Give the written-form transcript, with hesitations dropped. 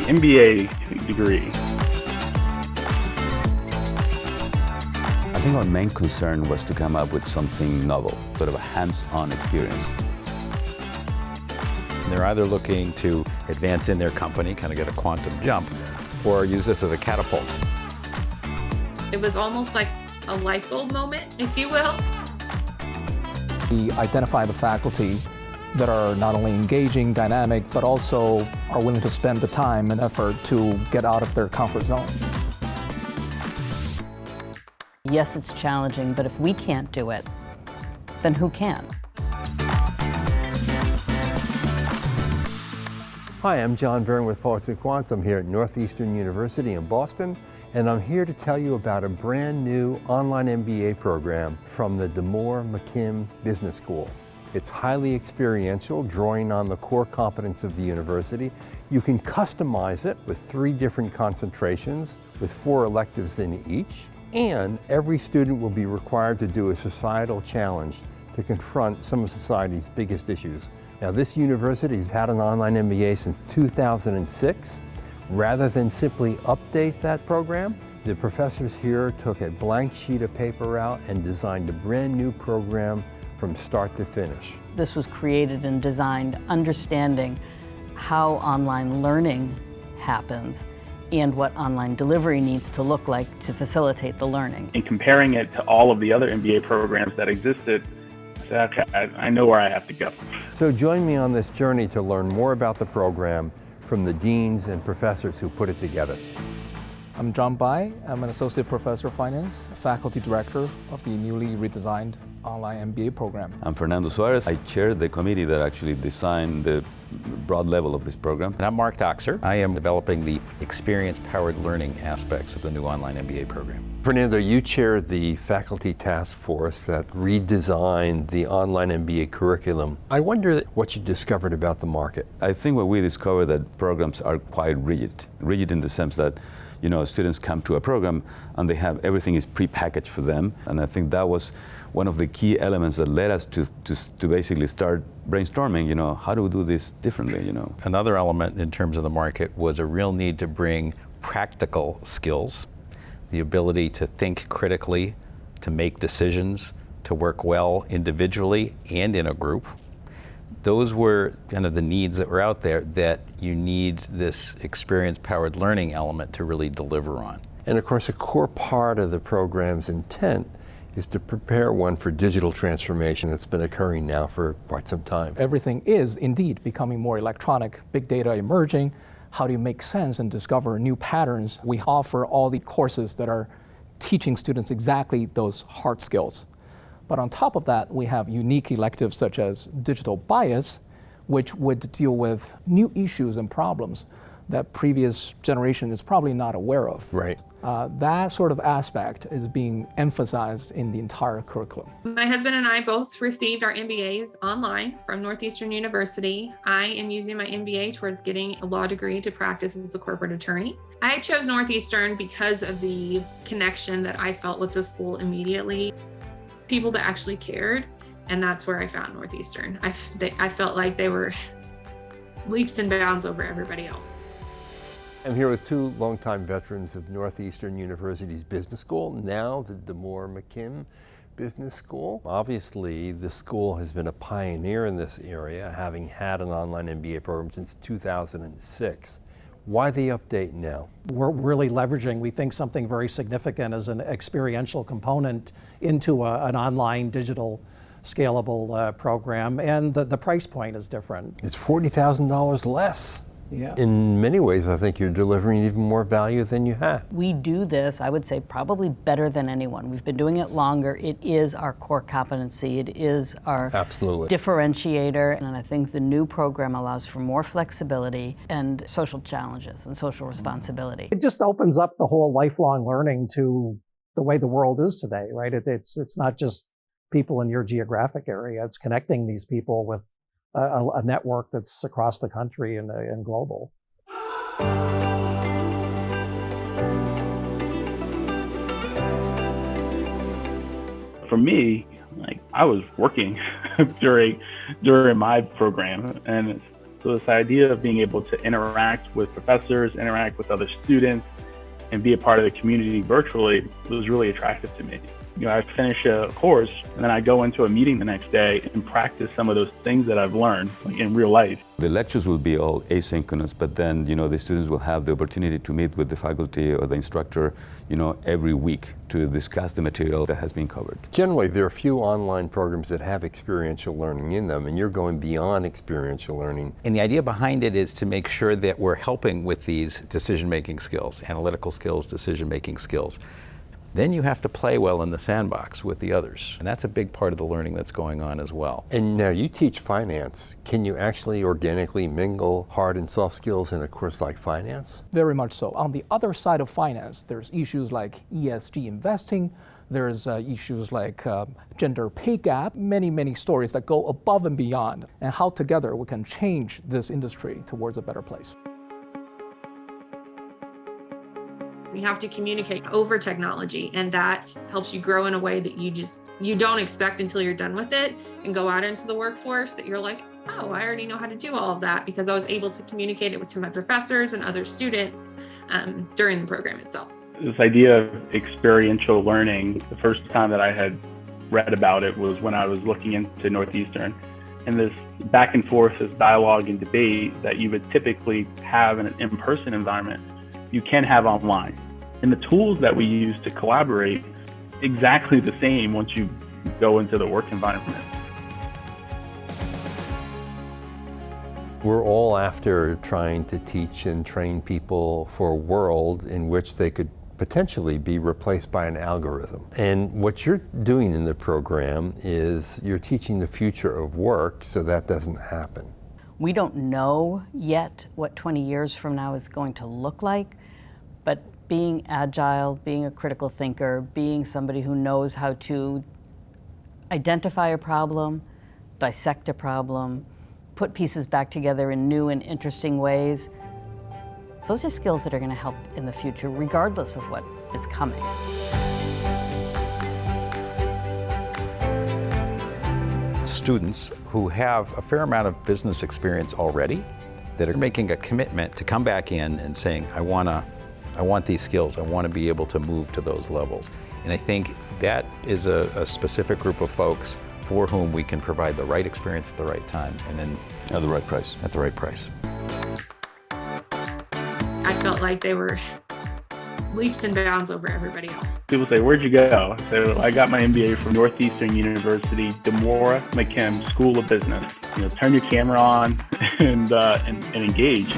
MBA degree. I think our main concern was to come up with something novel, sort of a hands-on experience. They're either looking to advance in their company, kind of get a quantum jump, or use this as a catapult. It was almost like a light bulb moment, if you will. We identify the faculty that are not only engaging, dynamic, but also are willing to spend the time and effort to get out of their comfort zone. Yes, it's challenging, but if we can't do it, then who can? Hi, I'm John Byrne with Poets and Quants. I'm here at Northeastern University in Boston, and I'm here to tell you about a brand new online MBA program from the DeMoore McKim Business School. It's highly experiential, drawing on the core competence of the university. You can customize it with 3 different concentrations, with 4 electives in each, and every student will be required to do a societal challenge to confront some of society's biggest issues. Now, this university has had an online MBA since 2006. Rather than simply update that program, the professors here took a blank sheet of paper out and designed a brand new program from start to finish. This was created and designed understanding how online learning happens and what online delivery needs to look like to facilitate the learning. And comparing it to all of the other MBA programs that existed, I said, okay, I know where I have to go. So join me on this journey to learn more about the program from the deans and professors who put it together. I'm John Bai. I'm an associate professor of finance, faculty director of the newly redesigned online MBA program. I'm Fernando Suarez. I chair the committee that actually designed the broad level of this program. And I'm Mark Doxer. I am developing the experience-powered learning aspects of the new online MBA program. Fernando, you chaired the faculty task force that redesigned the online MBA curriculum. I wonder what you discovered about the market. I think what we discovered that programs are quite rigid in the sense that students come to a program and they have everything is prepackaged for them, and I think that was one of the key elements that led us to basically start brainstorming, how do we do this differently, Another element in terms of the market was a real need to bring practical skills, the ability to think critically, to make decisions, to work well individually and in a group. Those were kind of the needs that were out there that you need this experience-powered learning element to really deliver on. And of course, a core part of the program's intent is to prepare one for digital transformation that's been occurring now for quite some time. Everything is indeed becoming more electronic, big data emerging. How do you make sense and discover new patterns? We offer all the courses that are teaching students exactly those hard skills. But on top of that, we have unique electives such as digital bias, which would deal with new issues and problems that previous generation is probably not aware of. Right. That sort of aspect is being emphasized in the entire curriculum. My husband and I both received our MBAs online from Northeastern University. I am using my MBA towards getting a law degree to practice as a corporate attorney. I chose Northeastern because of the connection that I felt with the school immediately. People that actually cared, and that's where I found Northeastern. I felt like they were leaps and bounds over everybody else. I'm here with 2 longtime veterans of Northeastern University's Business School, now the DeMoore McKim Business School. Obviously, the school has been a pioneer in this area, having had an online MBA program since 2006. Why the update now? We're really leveraging, we think, something very significant as an experiential component into an online digital scalable program, and the price point is different. It's $40,000 less. Yeah. In many ways, I think you're delivering even more value than you had. We do this, I would say, probably better than anyone. We've been doing it longer. It is our core competency. It is our Absolutely. differentiator. And I think the new program allows for more flexibility and social challenges and social responsibility. It just opens up the whole lifelong learning to the way the world is today, right? It's not just people in your geographic area. It's connecting these people with a network that's across the country and global. For me, I was working during my program, and So this idea of being able to interact with professors, interact with other students, and be a part of the community virtually was really attractive to me. I finish a course and then I go into a meeting the next day and practice some of those things that I've learned in real life. The lectures will be all asynchronous, but then, the students will have the opportunity to meet with the faculty or the instructor, every week to discuss the material that has been covered. Generally, there are few online programs that have experiential learning in them, and you're going beyond experiential learning. And the idea behind it is to make sure that we're helping with these decision-making skills, analytical skills, decision-making skills. Then you have to play well in the sandbox with the others. And that's a big part of the learning that's going on as well. And now you teach finance. Can you actually organically mingle hard and soft skills in a course like finance? Very much so. On the other side of finance, there's issues like ESG investing, there's issues like gender pay gap, many stories that go above and beyond, and how together we can change this industry towards a better place. You have to communicate over technology, and that helps you grow in a way that you don't expect until you're done with it and go out into the workforce, that you're like, oh, I already know how to do all of that because I was able to communicate it to my professors and other students during the program itself. This idea of experiential learning, the first time that I had read about it was when I was looking into Northeastern. And this back and forth, this dialogue and debate that you would typically have in an in-person environment, you can have online. And the tools that we use to collaborate, exactly the same once you go into the work environment. We're all after trying to teach and train people for a world in which they could potentially be replaced by an algorithm. And what you're doing in the program is you're teaching the future of work so that doesn't happen. We don't know yet what 20 years from now is going to look like, but being agile, being a critical thinker, being somebody who knows how to identify a problem, dissect a problem, put pieces back together in new and interesting ways, those are skills that are going to help in the future, regardless of what is coming. Students who have a fair amount of business experience already that are making a commitment to come back in and saying, I want these skills, I want to be able to move to those levels. And I think that is a specific group of folks for whom we can provide the right experience at the right time and then At the right price. at the right price. I felt like they were leaps and bounds over everybody else. People say, where'd you go? I say, well, I got my MBA from Northeastern University, DeMora McKim School of Business. Turn your camera on and engage.